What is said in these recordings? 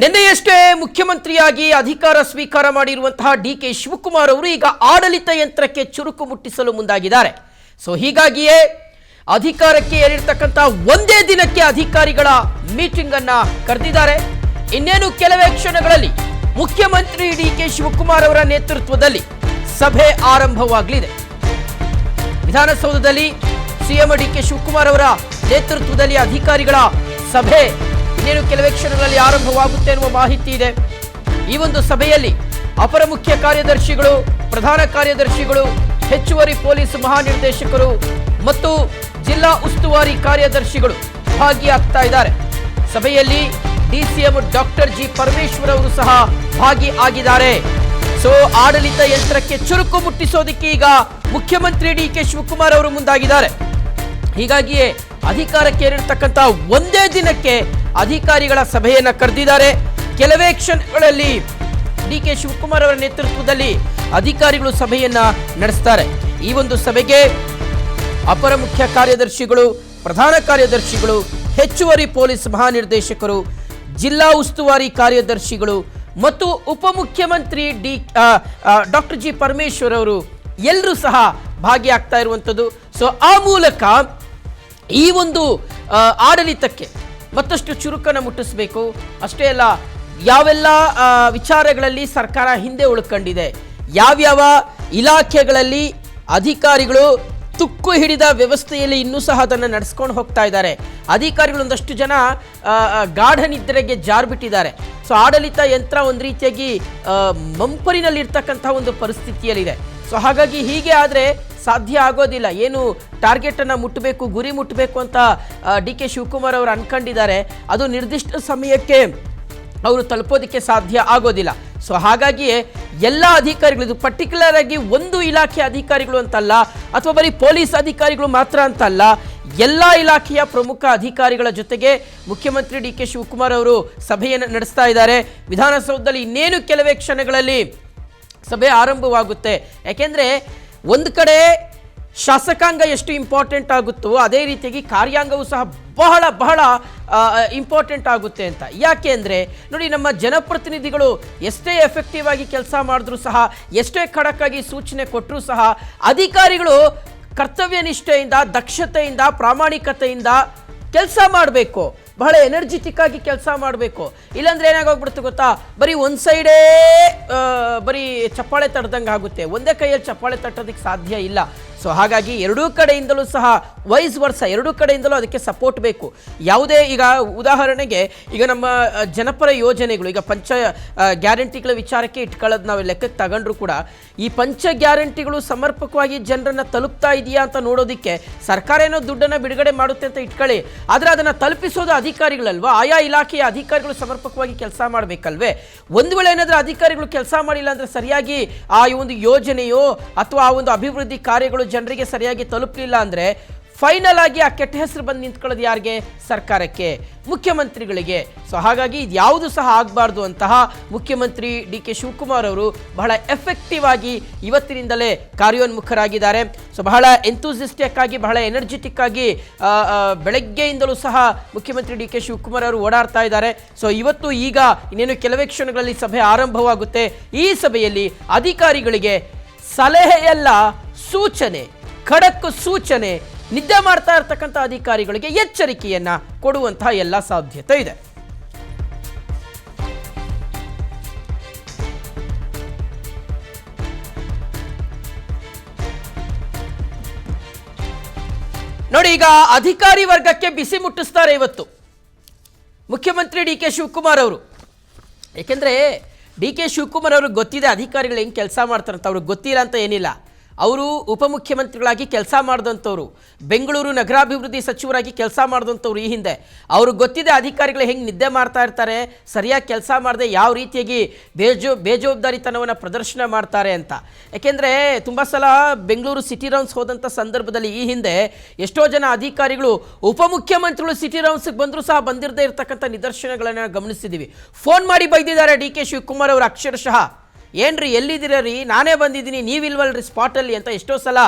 ನಿನ್ನೆಯಷ್ಟೇ ಮುಖ್ಯಮಂತ್ರಿಯಾಗಿ ಅಧಿಕಾರ ಸ್ವೀಕಾರ ಮಾಡಿರುವಂತಹ ಡಿಕೆ ಶಿವಕುಮಾರ್ ಅವರು ಈಗ ಆಡಳಿತ ಯಂತ್ರಕ್ಕೆ ಚುರುಕು ಮುಟ್ಟಿಸಲು ಮುಂದಾಗಿದ್ದಾರೆ. ಸೊ ಹೀಗಾಗಿಯೇ ಅಧಿಕಾರಕ್ಕೆ ಏರಿರ್ತಕ್ಕಂಥ ಒಂದೇ ದಿನಕ್ಕೆ ಅಧಿಕಾರಿಗಳ ಮೀಟಿಂಗ್ ಅನ್ನ ಕರೆದಿದ್ದಾರೆ. ಇನ್ನೇನು ಕೆಲವೇ ಕ್ಷಣಗಳಲ್ಲಿ ಮುಖ್ಯಮಂತ್ರಿ ಡಿಕೆ ಶಿವಕುಮಾರ್ ಅವರ ನೇತೃತ್ವದಲ್ಲಿ ಸಭೆ ಆರಂಭವಾಗಲಿದೆ. ವಿಧಾನಸೌಧದಲ್ಲಿ ಸಿಎಂ ಡಿಕೆ ಶಿವಕುಮಾರ್ ಅವರ ನೇತೃತ್ವದಲ್ಲಿ ಅಧಿಕಾರಿಗಳ ಸಭೆ ಇನ್ನೇನು ಕೆಲವೇ ಕ್ಷಣಗಳಲ್ಲಿ ಆರಂಭವಾಗುತ್ತೆ ಎನ್ನುವ ಮಾಹಿತಿ ಇದೆ. ಈ ಒಂದು ಸಭೆಯಲ್ಲಿ ಅಪರ ಮುಖ್ಯ ಕಾರ್ಯದರ್ಶಿಗಳು, ಪ್ರಧಾನ ಕಾರ್ಯದರ್ಶಿಗಳು, ಹೆಚ್ಚುವರಿ ಪೊಲೀಸ್ ಮಹಾನಿರ್ದೇಶಕರು ಮತ್ತು ಜಿಲ್ಲಾ ಉಸ್ತುವಾರಿ ಕಾರ್ಯದರ್ಶಿಗಳು ಭಾಗಿಯಾಗ್ತಾ ಇದ್ದಾರೆ. ಸಭೆಯಲ್ಲಿ ಡಿಸಿಎಂ ಡಾಕ್ಟರ್ ಜಿ ಪರಮೇಶ್ವರ್ ಅವರು ಸಹ ಭಾಗಿಯಾಗಿದ್ದಾರೆ. ಸೊ ಆಡಳಿತ ಯಂತ್ರಕ್ಕೆ ಚುರುಕು ಮುಟ್ಟಿಸೋದಕ್ಕೆ ಈಗ ಮುಖ್ಯಮಂತ್ರಿ ಡಿಕೆ ಶಿವಕುಮಾರ್ ಅವರು ಮುಂದಾಗಿದ್ದಾರೆ. ಹೀಗಾಗಿಯೇ ಅಧಿಕಾರಕ್ಕೆ ಏರಿರ್ತಕ್ಕಂಥ ಒಂದೇ ದಿನಕ್ಕೆ ಅಧಿಕಾರಿಗಳ ಸಭೆಯನ್ನ ಕರೆದಿದ್ದಾರೆ. ಕೆಲವೇ ಕ್ಷಣಗಳಲ್ಲಿ ಡಿಕೆ ಶಿವಕುಮಾರ್ ಅವರ ನೇತೃತ್ವದಲ್ಲಿ ಅಧಿಕಾರಿಗಳು ಸಭೆಯನ್ನ ನಡೆಸ್ತಾರೆ. ಈ ಒಂದು ಸಭೆಗೆ ಅಪರ ಮುಖ್ಯ ಕಾರ್ಯದರ್ಶಿಗಳು, ಪ್ರಧಾನ ಕಾರ್ಯದರ್ಶಿಗಳು, ಹೆಚ್ಚುವರಿ ಪೊಲೀಸ್ ಮಹಾನಿರ್ದೇಶಕರು, ಜಿಲ್ಲಾ ಉಸ್ತುವಾರಿ ಕಾರ್ಯದರ್ಶಿಗಳು ಮತ್ತು ಉಪಮುಖ್ಯಮಂತ್ರಿ ಡಾಕ್ಟರ್ ಜಿ ಪರಮೇಶ್ವರ್ ಅವರು ಎಲ್ಲರೂ ಸಹ ಭಾಗಿಯಾಗ್ತಾ ಇರುವಂಥದ್ದು. ಸೊ ಆ ಮೂಲಕ ಈ ಒಂದು ಆಡಳಿತಕ್ಕೆ ಮತ್ತಷ್ಟು ಚುರುಕನ್ನು ಮುಟ್ಟಿಸಬೇಕು. ಅಷ್ಟೇ ಅಲ್ಲ, ಯಾವೆಲ್ಲ ವಿಚಾರಗಳಲ್ಲಿ ಸರ್ಕಾರ ಹಿಂದೆ ಉಳ್ಕೊಂಡಿದೆ, ಯಾವ್ಯಾವ ಇಲಾಖೆಗಳಲ್ಲಿ ಅಧಿಕಾರಿಗಳು ತುಕ್ಕು ಹಿಡಿದ ವ್ಯವಸ್ಥೆಯಲ್ಲಿ ಇನ್ನೂ ಸಹ ಅದನ್ನು ನಡೆಸ್ಕೊಂಡು ಹೋಗ್ತಾ ಇದ್ದಾರೆ. ಅಧಿಕಾರಿಗಳು ಒಂದಷ್ಟು ಜನ ಗಾಢ ನಿದ್ರೆಗೆ ಜಾರ್ಬಿಟ್ಟಿದ್ದಾರೆ. ಸೊ ಆಡಳಿತ ಯಂತ್ರ ಒಂದು ರೀತಿಯಾಗಿ ಮಂಪರಿನಲ್ಲಿರ್ತಕ್ಕಂಥ ಒಂದು ಪರಿಸ್ಥಿತಿಯಲ್ಲಿದೆ. ಸೊ ಹಾಗಾಗಿ ಹೀಗೆ ಆದರೆ ಸಾಧ್ಯ ಆಗೋದಿಲ್ಲ. ಏನು ಟಾರ್ಗೆಟ್ ಅನ್ನು ಮುಟ್ಟಬೇಕು, ಗುರಿ ಮುಟ್ಟಬೇಕು ಅಂತ ಡಿಕೆ ಶಿವಕುಮಾರ್ ಅವರು ಅನ್ಕೊಂಡಿದ್ದಾರೆ, ಅದು ನಿರ್ದಿಷ್ಟ ಸಮಯಕ್ಕೆ ಅವರು ತಲುಪೋದಕ್ಕೆ ಸಾಧ್ಯ ಆಗೋದಿಲ್ಲ. ಸೊ ಹಾಗಾಗಿಯೇ ಎಲ್ಲ ಅಧಿಕಾರಿಗಳು, ಇದು ಪರ್ಟಿಕ್ಯುಲರ್ ಆಗಿ ಒಂದು ಇಲಾಖೆ ಅಧಿಕಾರಿಗಳು ಅಂತಲ್ಲ, ಅಥವಾ ಬರೀ ಪೊಲೀಸ್ ಅಧಿಕಾರಿಗಳು ಮಾತ್ರ ಅಂತಲ್ಲ, ಎಲ್ಲ ಇಲಾಖೆಯ ಪ್ರಮುಖ ಅಧಿಕಾರಿಗಳ ಜೊತೆಗೆ ಮುಖ್ಯಮಂತ್ರಿ ಡಿಕೆ ಶಿವಕುಮಾರ್ ಅವರು ಸಭೆಯನ್ನು ನಡೆಸ್ತಾ ಇದ್ದಾರೆ. ವಿಧಾನಸೌಧದಲ್ಲಿ ಇನ್ನೇನು ಕೆಲವೇ ಕ್ಷಣಗಳಲ್ಲಿ ಸಭೆ ಆರಂಭವಾಗುತ್ತೆ. ಯಾಕೆಂದರೆ ಒಂದು ಕಡೆ ಶಾಸಕಾಂಗ ಎಷ್ಟು ಇಂಪಾರ್ಟೆಂಟ್ ಆಗುತ್ತೋ ಅದೇ ರೀತಿಯಾಗಿ ಕಾರ್ಯಾಂಗವೂ ಸಹ ಬಹಳ ಬಹಳ ಇಂಪಾರ್ಟೆಂಟ್ ಆಗುತ್ತೆ ಅಂತ. ಯಾಕೆ ಅಂದರೆ ನೋಡಿ, ನಮ್ಮ ಜನಪ್ರತಿನಿಧಿಗಳು ಎಷ್ಟೇ ಎಫೆಕ್ಟಿವ್ ಆಗಿ ಕೆಲಸ ಮಾಡಿದ್ರೂ ಸಹ, ಎಷ್ಟೇ ಖಡಕ್ ಆಗಿ ಸೂಚನೆ ಕೊಟ್ಟರೂ ಸಹ, ಅಧಿಕಾರಿಗಳು ಕರ್ತವ್ಯ ನಿಷ್ಠೆಯಿಂದ, ದಕ್ಷತೆಯಿಂದ, ಪ್ರಾಮಾಣಿಕತೆಯಿಂದ ಕೆಲಸ ಮಾಡಬೇಕು. ಬಹಳ ಎನರ್ಜಿಟಿಕ್ ಆಗಿ ಕೆಲಸ ಮಾಡಬೇಕು. ಇಲ್ಲಾಂದ್ರೆ ಏನಾಗೋಗ್ಬಿಡುತ್ತೆ ಗೊತ್ತಾ, ಬರೀ ಒಂದು ಸೈಡೇ ಬರೀ ಚಪ್ಪಾಳೆ ತಟ್ಟದಂಗೆ ಆಗುತ್ತೆ. ಒಂದೇ ಕೈಯಲ್ಲಿ ಚಪ್ಪಾಳೆ ತಟ್ಟೋದಕ್ಕೆ ಸಾಧ್ಯ ಇಲ್ಲ. ಸೊ ಹಾಗಾಗಿ ಎರಡೂ ಕಡೆಯಿಂದಲೂ ಸಹ ವೈಸ್ ವರ್ಸ, ಎರಡೂ ಕಡೆಯಿಂದಲೂ ಅದಕ್ಕೆ ಸಪೋರ್ಟ್ ಬೇಕು. ಯಾವುದೇ ಈಗ ಉದಾಹರಣೆಗೆ ಈಗ ನಮ್ಮ ಜನಪರ ಯೋಜನೆಗಳು, ಈಗ ಪಂಚ ಗ್ಯಾರಂಟಿಗಳ ವಿಚಾರಕ್ಕೆ ಇಟ್ಕೊಳ್ಳೋದು ನಾವು ಲೆಕ್ಕಕ್ಕೆ ತಗೊಂಡ್ರು ಕೂಡ, ಈ ಪಂಚ ಗ್ಯಾರಂಟಿಗಳು ಸಮರ್ಪಕವಾಗಿ ಜನರನ್ನು ತಲುಪ್ತಾ ಇದೆಯಾ ಅಂತ ನೋಡೋದಕ್ಕೆ ಸರ್ಕಾರ ಏನೋ ದುಡ್ಡನ್ನು ಬಿಡುಗಡೆ ಮಾಡುತ್ತೆ ಅಂತ ಇಟ್ಕೊಳ್ಳಿ, ಆದರೆ ಅದನ್ನು ತಲುಪಿಸೋದು ಅಧಿಕಾರಿಗಳಲ್ವಾ, ಆಯಾ ಇಲಾಖೆಯ ಅಧಿಕಾರಿಗಳು ಸಮರ್ಪಕವಾಗಿ ಕೆಲಸ ಮಾಡಬೇಕಲ್ವೇ. ಒಂದು ವೇಳೆ ಏನಾದರೂ ಅಧಿಕಾರಿಗಳು ಕೆಲಸ ಮಾಡಿಲ್ಲ ಅಂದರೆ, ಸರಿಯಾಗಿ ಆ ಒಂದು ಯೋಜನೆಯೋ ಅಥವಾ ಆ ಒಂದು ಅಭಿವೃದ್ಧಿ ಕಾರ್ಯಗಳು ಜನರಿಗೆ ಸರಿಯಾಗಿ ತಲುಪಲಿಲ್ಲ ಅಂದರೆ, ಫೈನಲ್ ಆಗಿ ಆ ಕೆಟ್ಟ ಹೆಸರು ಬಂದು ನಿಂತ್ಕೊಳ್ಳೋದು ಯಾರಿಗೆ? ಸರ್ಕಾರಕ್ಕೆ, ಮುಖ್ಯಮಂತ್ರಿಗಳಿಗೆ. ಸೊ ಹಾಗಾಗಿ ಇದು ಯಾವುದು ಸಹ ಆಗಬಾರ್ದು ಅಂತಹ ಮುಖ್ಯಮಂತ್ರಿ ಡಿಕೆ ಶಿವಕುಮಾರ್ ಅವರು ಬಹಳ ಎಫೆಕ್ಟಿವ್ ಆಗಿ ಇವತ್ತಿನಿಂದಲೇ ಕಾರ್ಯೋನ್ಮುಖರಾಗಿದ್ದಾರೆ. ಸೊ ಬಹಳ ಎಂಥೂಸಿಸ್ಟಿಕ್ ಆಗಿ, ಬಹಳ ಎನರ್ಜೆಟಿಕ್ ಆಗಿ ಬೆಳಗ್ಗೆಯಿಂದಲೂ ಸಹ ಮುಖ್ಯಮಂತ್ರಿ ಡಿಕೆ ಶಿವಕುಮಾರ್ ಅವರು ಓಡಾಡ್ತಾ ಇದ್ದಾರೆ. ಸೊ ಇವತ್ತು ಈಗ ಇನ್ನೇನು ಕೆಲವೇ ಕ್ಷಣಗಳಲ್ಲಿ ಸಭೆ ಆರಂಭವಾಗುತ್ತೆ. ಈ ಸಭೆಯಲ್ಲಿ ಅಧಿಕಾರಿಗಳಿಗೆ ಸಲಹೆಯಲ್ಲ, ಸೂಚನೆ, ಖಡಕ್ ಸೂಚನೆ, ನಿದ್ದೆ ಮಾಡ್ತಾ ಇರ್ತಕ್ಕಂಥ ಅಧಿಕಾರಿಗಳಿಗೆ ಎಚ್ಚರಿಕೆಯನ್ನ ಕೊಡುವಂತಹ ಎಲ್ಲ ಸಾಧ್ಯತೆ ಇದೆ. ನೋಡಿ, ಈಗ ಅಧಿಕಾರಿ ವರ್ಗಕ್ಕೆ ಬಿಸಿ ಮುಟ್ಟಿಸ್ತಾರೆ ಇವತ್ತು ಮುಖ್ಯಮಂತ್ರಿ ಡಿಕೆ ಶಿವಕುಮಾರ್ ಅವರು. ಯಾಕೆಂದ್ರೆ ಡಿಕೆ ಶಿವಕುಮಾರ್ ಅವ್ರಿಗೆ ಗೊತ್ತಿದೆ ಅಧಿಕಾರಿಗಳು ಹೆಂಗೆ ಕೆಲಸ ಮಾಡ್ತಾರಂತ. ಅವ್ರಿಗೆ ಗೊತ್ತಿಲ್ಲ ಅಂತ ಏನಿಲ್ಲ. ಅವರು ಉಪಮುಖ್ಯಮಂತ್ರಿಗಳಾಗಿ ಕೆಲಸ ಮಾಡಿದಂಥವ್ರು, ಬೆಂಗಳೂರು ನಗರಾಭಿವೃದ್ಧಿ ಸಚಿವರಾಗಿ ಕೆಲಸ ಮಾಡಿದಂಥವ್ರು ಈ ಹಿಂದೆ. ಅವ್ರಿಗೆ ಗೊತ್ತಿದೆ ಅಧಿಕಾರಿಗಳು ಹೆಂಗೆ ನಿದ್ದೆ ಮಾಡ್ತಾ ಇರ್ತಾರೆ, ಸರಿಯಾಗಿ ಕೆಲಸ ಮಾಡದೆ ಯಾವ ರೀತಿಯಾಗಿ ಬೇಜವಾಬ್ದಾರಿತನವನ್ನು ಪ್ರದರ್ಶನ ಮಾಡ್ತಾರೆ ಅಂತ. ಯಾಕೆಂದರೆ ತುಂಬ ಸಲ ಬೆಂಗಳೂರು ಸಿಟಿ ರೌಂಡ್ಸ್ ಹೋದಂಥ ಸಂದರ್ಭದಲ್ಲಿ ಈ ಹಿಂದೆ ಎಷ್ಟೋ ಜನ ಅಧಿಕಾರಿಗಳು ಉಪಮುಖ್ಯಮಂತ್ರಿಗಳು ಸಿಟಿ ರೌಂಡ್ಸ್ಗೆ ಬಂದರೂ ಸಹ ಬಂದಿರದೇ ಇರತಕ್ಕಂಥ ನಿದರ್ಶನಗಳನ್ನು ಗಮನಿಸಿದ್ದೀವಿ. ಫೋನ್ ಮಾಡಿ ಬೈದಿದ್ದಾರೆ ಡಿಕೆ ಶಿವಕುಮಾರ್ ಅವರು ಅಕ್ಷರಶಃ. ಏನ್ರಿ ಎಲ್ಲಿದ್ದೀರ ರೀ, ನಾನೇ ಬಂದಿದ್ದೀನಿ, ನೀವಿಲ್ವಲ್ರಿ ಸ್ಪಾಟಲ್ಲಿ ಅಂತ ಎಷ್ಟೋ ಸಲ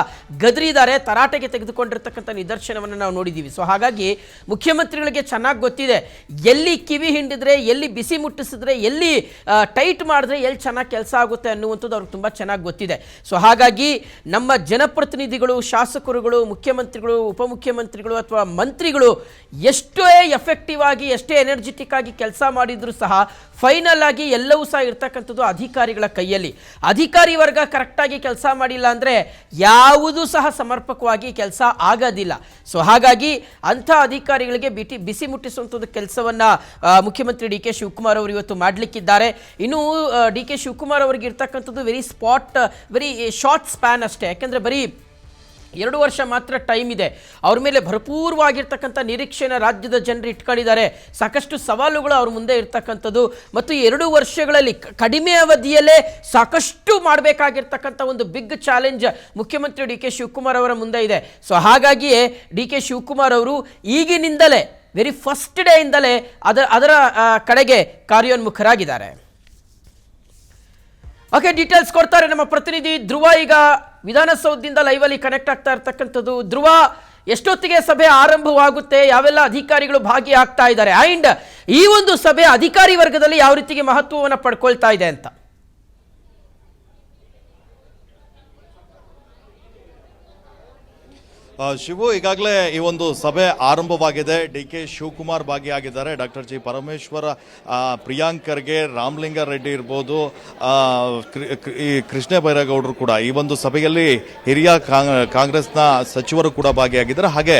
ಗದರಿದ್ದಾರೆ, ತರಾಟೆಗೆ ತೆಗೆದುಕೊಂಡಿರ್ತಕ್ಕಂಥ ನಿದರ್ಶನವನ್ನು ನಾವು ನೋಡಿದ್ದೀವಿ. ಸೊ ಹಾಗಾಗಿ ಮುಖ್ಯಮಂತ್ರಿಗಳಿಗೆ ಚೆನ್ನಾಗಿ ಗೊತ್ತಿದೆ ಎಲ್ಲಿ ಕಿವಿ ಹಿಂಡಿದ್ರೆ, ಎಲ್ಲಿ ಬಿಸಿ ಮುಟ್ಟಿಸಿದ್ರೆ, ಎಲ್ಲಿ ಟೈಟ್ ಮಾಡಿದ್ರೆ ಎಲ್ಲಿ ಚೆನ್ನಾಗಿ ಕೆಲಸ ಆಗುತ್ತೆ ಅನ್ನುವಂಥದ್ದು ಅವ್ರಿಗೆ ತುಂಬ ಚೆನ್ನಾಗಿ ಗೊತ್ತಿದೆ. ಸೊ ಹಾಗಾಗಿ ನಮ್ಮ ಜನಪ್ರತಿನಿಧಿಗಳು, ಶಾಸಕರುಗಳು, ಮುಖ್ಯಮಂತ್ರಿಗಳು, ಉಪಮುಖ್ಯಮಂತ್ರಿಗಳು ಅಥವಾ ಮಂತ್ರಿಗಳು ಎಷ್ಟೇ ಎಫೆಕ್ಟಿವ್ ಆಗಿ, ಎಷ್ಟೇ ಎನರ್ಜೆಟಿಕ್ ಆಗಿ ಕೆಲಸ ಮಾಡಿದ್ರು ಸಹ ಫೈನಲ್ ಆಗಿ ಎಲ್ಲವೂ ಸಹ ಇರ್ತಕ್ಕಂಥದ್ದು ಅಧಿಕಾರಿಗಳ ಕೈಯಲ್ಲಿ. ಅಧಿಕಾರಿ ವರ್ಗ ಕರೆಕ್ಟಾಗಿ ಕೆಲಸ ಮಾಡಿಲ್ಲ ಅಂದರೆ ಯಾವುದೂ ಸಹ ಸಮರ್ಪಕವಾಗಿ ಕೆಲಸ ಆಗೋದಿಲ್ಲ. ಸೊ ಹಾಗಾಗಿ ಅಂಥ ಅಧಿಕಾರಿಗಳಿಗೆ ಬಿಸಿ ಮುಟ್ಟಿಸುವಂಥದ್ದು ಕೆಲಸವನ್ನು ಮುಖ್ಯಮಂತ್ರಿ ಡಿ ಕೆ ಶಿವಕುಮಾರ್ ಅವರು ಇವತ್ತು ಮಾಡಲಿಕ್ಕಿದ್ದಾರೆ. ಇನ್ನು ಡಿ ಕೆ ಶಿವಕುಮಾರ್ ಅವರಿಗೆ ಇರ್ತಕ್ಕಂಥದ್ದು ವೆರಿ ಶಾರ್ಟ್ ಸ್ಪ್ಯಾನ್ ಅಷ್ಟೇ. ಯಾಕೆಂದರೆ ಬರೀ 2 ವರ್ಷ ಮಾತ್ರ ಟೈಮ್ ಇದೆ. ಅವ್ರ ಮೇಲೆ ಭರಪೂರವಾಗಿರ್ತಕ್ಕಂಥ ನಿರೀಕ್ಷೆನ ರಾಜ್ಯದ ಜನರು ಇಟ್ಕೊಂಡಿದ್ದಾರೆ. ಸಾಕಷ್ಟು ಸವಾಲುಗಳು ಅವ್ರ ಮುಂದೆ ಇರ್ತಕ್ಕಂಥದ್ದು ಮತ್ತು 2 ವರ್ಷಗಳಲ್ಲಿ ಕಡಿಮೆ ಅವಧಿಯಲ್ಲೇ ಸಾಕಷ್ಟು ಮಾಡಬೇಕಾಗಿರ್ತಕ್ಕಂಥ ಒಂದು ಬಿಗ್ ಚಾಲೆಂಜ್ ಮುಖ್ಯಮಂತ್ರಿ ಡಿ ಕೆ ಶಿವಕುಮಾರ್ ಅವರ ಮುಂದೆ ಇದೆ. ಸೊ ಹಾಗಾಗಿಯೇ ಡಿ ಕೆ ಶಿವಕುಮಾರ್ ಅವರು ಈಗಿನಿಂದಲೇ ವೆರಿ ಫಸ್ಟ್ ಡೇ ಇಂದಲೇ ಅದರ ಕಡೆಗೆ ಕಾರ್ಯೋನ್ಮುಖರಾಗಿದ್ದಾರೆ. ಓಕೆ, ಡೀಟೇಲ್ಸ್ ಕೊಡ್ತಾರೆ ನಮ್ಮ ಪ್ರತಿನಿಧಿ ಧ್ರುವ. ಈಗ ವಿಧಾನಸೌಧದಿಂದ ಲೈವಲ್ಲಿ ಕನೆಕ್ಟ್ ಆಗ್ತಾ ಇರ್ತಕ್ಕಂಥದ್ದು. ಧ್ರುವ, ಎಷ್ಟೊತ್ತಿಗೆ ಸಭೆ ಆರಂಭವಾಗುತ್ತೆ, ಯಾವೆಲ್ಲ ಅಧಿಕಾರಿಗಳು ಭಾಗಿಯಾಗ್ತಾ ಇದ್ದಾರೆ, ಅಂಡ್ ಈ ಒಂದು ಸಭೆ ಅಧಿಕಾರಿ ವರ್ಗದಲ್ಲಿ ಯಾವ ರೀತಿಗೆ ಮಹತ್ವವನ್ನು ಪಡ್ಕೊಳ್ತಾ ಇದೆ ಅಂತ? ಶಿವು, ಈಗಾಗಲೇ ಈ ಒಂದು ಸಭೆ ಆರಂಭವಾಗಿದೆ. ಡಿ ಕೆ ಶಿವಕುಮಾರ್ ಭಾಗಿಯಾಗಿದ್ದಾರೆ. ಡಾಕ್ಟರ್ ಜಿ ಪರಮೇಶ್ವರ, ಪ್ರಿಯಾಂಕ್ ಖರ್ಗೆ, ರಾಮಲಿಂಗ ರೆಡ್ಡಿ ಇರ್ಬೋದು, ಈ ಕೃಷ್ಣ ಬೈರೇಗೌಡರು ಕೂಡ ಈ ಒಂದು ಸಭೆಯಲ್ಲಿ ಹಿರಿಯ ಕಾಂಗ್ರೆಸ್ನ ಸಚಿವರು ಕೂಡ ಭಾಗಿಯಾಗಿದ್ದಾರೆ. ಹಾಗೆ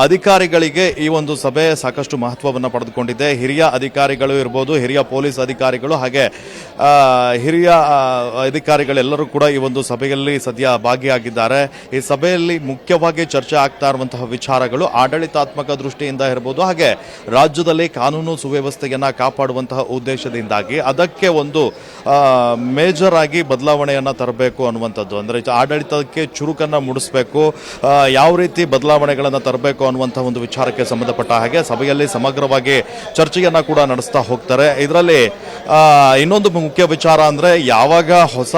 ಅಧಿಕಾರಿಗಳಿಗೆ ಈ ಒಂದು ಸಭೆ ಸಾಕಷ್ಟು ಮಹತ್ವವನ್ನು ಪಡೆದುಕೊಂಡಿದೆ. ಹಿರಿಯ ಅಧಿಕಾರಿಗಳು ಇರ್ಬೋದು, ಹಿರಿಯ ಪೊಲೀಸ್ ಅಧಿಕಾರಿಗಳು, ಹಾಗೆ ಹಿರಿಯ ಅಧಿಕಾರಿಗಳೆಲ್ಲರೂ ಕೂಡ ಈ ಒಂದು ಸಭೆಯಲ್ಲಿ ಸದ್ಯ ಭಾಗಿಯಾಗಿದ್ದಾರೆ. ಈ ಸಭೆಯಲ್ಲಿ ಮುಖ್ಯವಾಗಿ ಚರ್ಚೆ ಆಗ್ತಾ ಇರುವಂತಹ ವಿಚಾರಗಳು ಆಡಳಿತಾತ್ಮಕ ದೃಷ್ಟಿಯಿಂದ ಇರಬಹುದು, ಹಾಗೆ ರಾಜ್ಯದಲ್ಲಿ ಕಾನೂನು ಸುವ್ಯವಸ್ಥೆಯನ್ನ ಕಾಪಾಡುವಂತಹ ಉದ್ದೇಶದಿಂದಾಗಿ ಅದಕ್ಕೆ ಒಂದು ಮೇಜರ್ ಆಗಿ ಬದಲಾವಣೆಯನ್ನ ತರಬೇಕು ಅನ್ನುವಂಥದ್ದು. ಅಂದ್ರೆ ಆಡಳಿತಕ್ಕೆ ಚುರುಕನ್ನ ಮೂಡಿಸಬೇಕು, ಯಾವ ರೀತಿ ಬದಲಾವಣೆಗಳನ್ನ ತರಬೇಕು ಅನ್ನುವಂತಹ ಒಂದು ವಿಚಾರಕ್ಕೆ ಸಂಬಂಧಪಟ್ಟ ಹಾಗೆ ಸಭೆಯಲ್ಲಿ ಸಮಗ್ರವಾಗಿ ಚರ್ಚೆಯನ್ನ ಕೂಡ ನಡೆಸ್ತಾ ಹೋಗ್ತಾರೆ. ಇದರಲ್ಲಿ ಇನ್ನೊಂದು ಮುಖ್ಯ ವಿಚಾರ ಅಂದ್ರೆ ಯಾವಾಗ ಹೊಸ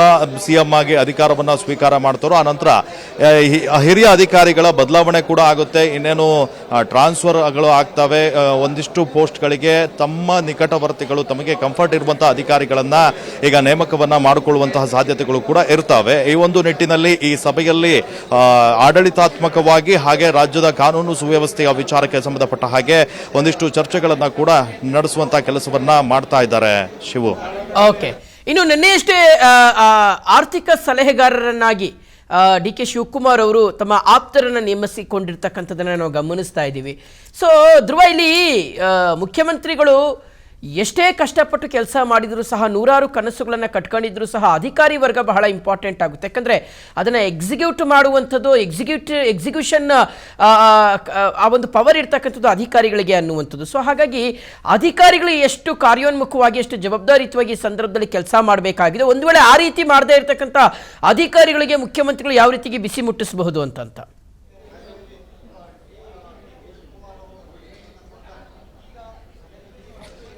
ಸಿಎಂ ಆಗಿ ಅಧಿಕಾರವನ್ನ ಸ್ವೀಕಾರ ಮಾಡ್ತಾರೋ ಆನಂತರ ಹಿರಿಯ ಅಧಿಕಾರಿಗಳ ಬದಲಾವಣೆ ಕೂಡ ಆಗುತ್ತೆ. ಇನ್ನೇನು ಟ್ರಾನ್ಸ್ಫರ್ಗಳು ಆಗ್ತವೆ. ಒಂದಿಷ್ಟು ಪೋಸ್ಟ್ಗಳಿಗೆ ತಮ್ಮ ನಿಕಟವರ್ತಿಗಳು, ತಮಗೆ ಕಂಫರ್ಟ್ ಇರುವಂತಹ ಅಧಿಕಾರಿಗಳನ್ನ ಈಗ ನೇಮಕವನ್ನ ಮಾಡಿಕೊಳ್ಳುವಂತಹ ಸಾಧ್ಯತೆಗಳು ಕೂಡ ಇರ್ತವೆ. ಈ ಒಂದು ನಿಟ್ಟಿನಲ್ಲಿ ಈ ಸಭೆಯಲ್ಲಿ ಆಡಳಿತಾತ್ಮಕವಾಗಿ ಹಾಗೆ ರಾಜ್ಯದ ಕಾನೂನು ಸುವ್ಯವಸ್ಥೆಯ ವಿಚಾರಕ್ಕೆ ಸಂಬಂಧಪಟ್ಟ ಹಾಗೆ ಒಂದಿಷ್ಟು ಚರ್ಚೆಗಳನ್ನ ಕೂಡ ನಡೆಸುವಂತಹ ಕೆಲಸವನ್ನ ಮಾಡ್ತಾ ಇದ್ದಾರೆ. ಶಿವು, ಓಕೆ, ಇನ್ನು ನಿನ್ನೆಯಷ್ಟೇ ಆರ್ಥಿಕ ಸಲಹೆಗಾರರನ್ನಾಗಿ ಡಿ ಕೆ ಶಿವಕುಮಾರ್ ಅವರು ತಮ್ಮ ಆಪ್ತರನ್ನು ನೇಮಿಸಿಕೊಂಡಿರ್ತಕ್ಕಂಥದ್ದನ್ನು ನಾವು ಗಮನಿಸ್ತಾ ಇದ್ದೀವಿ. ಸೊ ಧ್ರುವ, ಇಲ್ಲಿ ಮುಖ್ಯಮಂತ್ರಿಗಳು ಎಷ್ಟೇ ಕಷ್ಟಪಟ್ಟು ಕೆಲಸ ಮಾಡಿದರೂ ಸಹ, ನೂರಾರು ಕನಸುಗಳನ್ನು ಕಟ್ಕೊಂಡಿದ್ರು ಸಹ ಅಧಿಕಾರಿ ವರ್ಗ ಬಹಳ ಇಂಪಾರ್ಟೆಂಟ್ ಆಗುತ್ತೆ. ಯಾಕಂದರೆ ಅದನ್ನು ಎಕ್ಸಿಕ್ಯೂಟ್ ಮಾಡುವಂಥದ್ದು, ಎಕ್ಸಿಕ್ಯೂಷನ್ ಆ ಒಂದು ಪವರ್ ಇರ್ತಕ್ಕಂಥದ್ದು ಅಧಿಕಾರಿಗಳಿಗೆ ಅನ್ನುವಂಥದ್ದು. ಸೊ ಹಾಗಾಗಿ ಅಧಿಕಾರಿಗಳು ಎಷ್ಟು ಕಾರ್ಯೋನ್ಮುಖವಾಗಿ, ಎಷ್ಟು ಜವಾಬ್ದಾರಿಯುತವಾಗಿ ಈ ಸಂದರ್ಭದಲ್ಲಿ ಕೆಲಸ ಮಾಡಬೇಕಾಗಿದೆ. ಒಂದು ವೇಳೆ ಆ ರೀತಿ ಮಾಡದೇ ಇರತಕ್ಕಂಥ ಅಧಿಕಾರಿಗಳಿಗೆ ಮುಖ್ಯಮಂತ್ರಿಗಳು ಯಾವ ರೀತಿಗೆ ಬಿಸಿ ಮುಟ್ಟಿಸಬಹುದು ಅಂತ?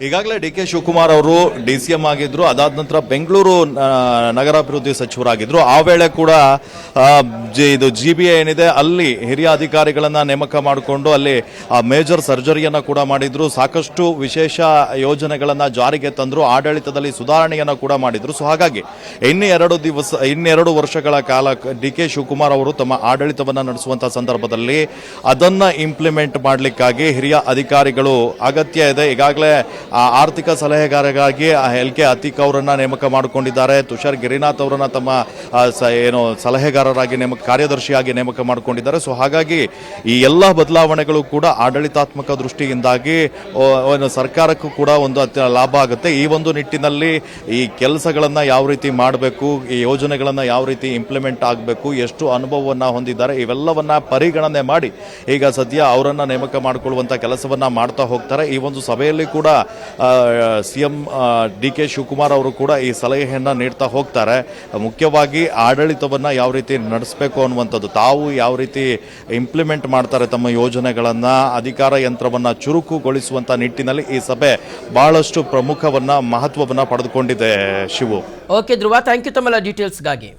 ಈಗಾಗಲೇ ಡಿ ಕೆ ಶಿವಕುಮಾರ್ ಅವರು DCM ಆಗಿದ್ರು, ಅದಾದ ನಂತರ ಬೆಂಗಳೂರು ನಗರಾಭಿವೃದ್ಧಿ ಸಚಿವರಾಗಿದ್ರು. ಆ ವೇಳೆ ಕೂಡ ಇದು GBA ಏನಿದೆ ಅಲ್ಲಿ ಹಿರಿಯ ಅಧಿಕಾರಿಗಳನ್ನ ನೇಮಕ ಮಾಡಿಕೊಂಡು ಅಲ್ಲಿ ಮೇಜರ್ ಸರ್ಜರಿಯನ್ನ ಕೂಡ ಮಾಡಿದ್ರು. ಸಾಕಷ್ಟು ವಿಶೇಷ ಯೋಜನೆಗಳನ್ನ ಜಾರಿಗೆ ತಂದ್ರು, ಆಡಳಿತದಲ್ಲಿ ಸುಧಾರಣೆಯನ್ನ ಕೂಡ ಮಾಡಿದ್ರು. ಸೊ ಹಾಗಾಗಿ ಇನ್ನೆರಡು ವರ್ಷಗಳ ಕಾಲ ಡಿ ಕೆ ಶಿವಕುಮಾರ್ ಅವರು ತಮ್ಮ ಆಡಳಿತವನ್ನ ನಡೆಸುವಂತಹ ಸಂದರ್ಭದಲ್ಲಿ ಅದನ್ನ ಇಂಪ್ಲಿಮೆಂಟ್ ಮಾಡಲಿಕ್ಕಾಗಿ ಹಿರಿಯ ಅಧಿಕಾರಿಗಳು ಅಗತ್ಯ ಇದೆ. ಈಗಾಗಲೇ ಆರ್ಥಿಕ ಸಲಹೆಗಾರರಾಗಿ LK ಅತೀಕ್ ಅವರನ್ನ ನೇಮಕ ಮಾಡಿಕೊಂಡಿದ್ದಾರೆ. ತುಷಾರ್ ಗಿರಿನಾಥ್ ಅವರನ್ನ ತಮ್ಮ ಸಲಹೆಗಾರರಾಗಿ ಕಾರ್ಯದರ್ಶಿಯಾಗಿ ನೇಮಕ ಮಾಡಿಕೊಂಡಿದ್ದಾರೆ. ಸೊ ಹಾಗಾಗಿ ಈ ಎಲ್ಲ ಬದಲಾವಣೆಗಳು ಕೂಡ ಆಡಳಿತಾತ್ಮಕ ದೃಷ್ಟಿಯಿಂದಾಗಿ ಸರ್ಕಾರಕ್ಕೂ ಕೂಡ ಒಂದು ಲಾಭ ಆಗುತ್ತೆ. ಈ ಒಂದು ನಿಟ್ಟಿನಲ್ಲಿ ಈ ಕೆಲಸಗಳನ್ನ ಯಾವ ರೀತಿ ಮಾಡಬೇಕು, ಈ ಯೋಜನೆಗಳನ್ನ ಯಾವ ರೀತಿ ಇಂಪ್ಲಿಮೆಂಟ್ ಆಗಬೇಕು, ಎಷ್ಟು ಅನುಭವವನ್ನ ಹೊಂದಿದ್ದಾರೆ, ಇವೆಲ್ಲವನ್ನ ಪರಿಗಣನೆ ಮಾಡಿ ಈಗ ಸದ್ಯ ಅವರನ್ನ ನೇಮಕ ಮಾಡಿಕೊಳ್ಳುವಂತ ಕೆಲಸವನ್ನ ಮಾಡ್ತಾ ಹೋಗ್ತಾರೆ. ಈ ಒಂದು ಸಭೆಯಲ್ಲಿ ಕೂಡ CM DK ಶಿವಕುಮಾರ್ ಅವರು ಕೂಡ ಈ ಸಲಹೆಯನ್ನು ನೀಡ್ತಾ ಹೋಗ್ತಾರೆ. ಮುಖ್ಯವಾಗಿ ಆಡಳಿತವನ್ನು ಯಾವ ರೀತಿ ನಡೆಸಬೇಕು ಅನ್ನುವಂಥದ್ದು, ತಾವು ಯಾವ ರೀತಿ ಇಂಪ್ಲಿಮೆಂಟ್ ಮಾಡ್ತಾರೆ ತಮ್ಮ ಯೋಜನೆಗಳನ್ನು, ಅಧಿಕಾರ ಯಂತ್ರವನ್ನು ಚುರುಕುಗೊಳಿಸುವಂಥ ನಿಟ್ಟಿನಲ್ಲಿ ಈ ಸಭೆ ಬಹಳಷ್ಟು ಮಹತ್ವವನ್ನು ಪಡೆದುಕೊಂಡಿದೆ. Shivu. Okay Dhruva, thank you ತಮ್ಮೆಲ್ಲ ಡೀಟೇಲ್ಸ್ಗಾಗಿ.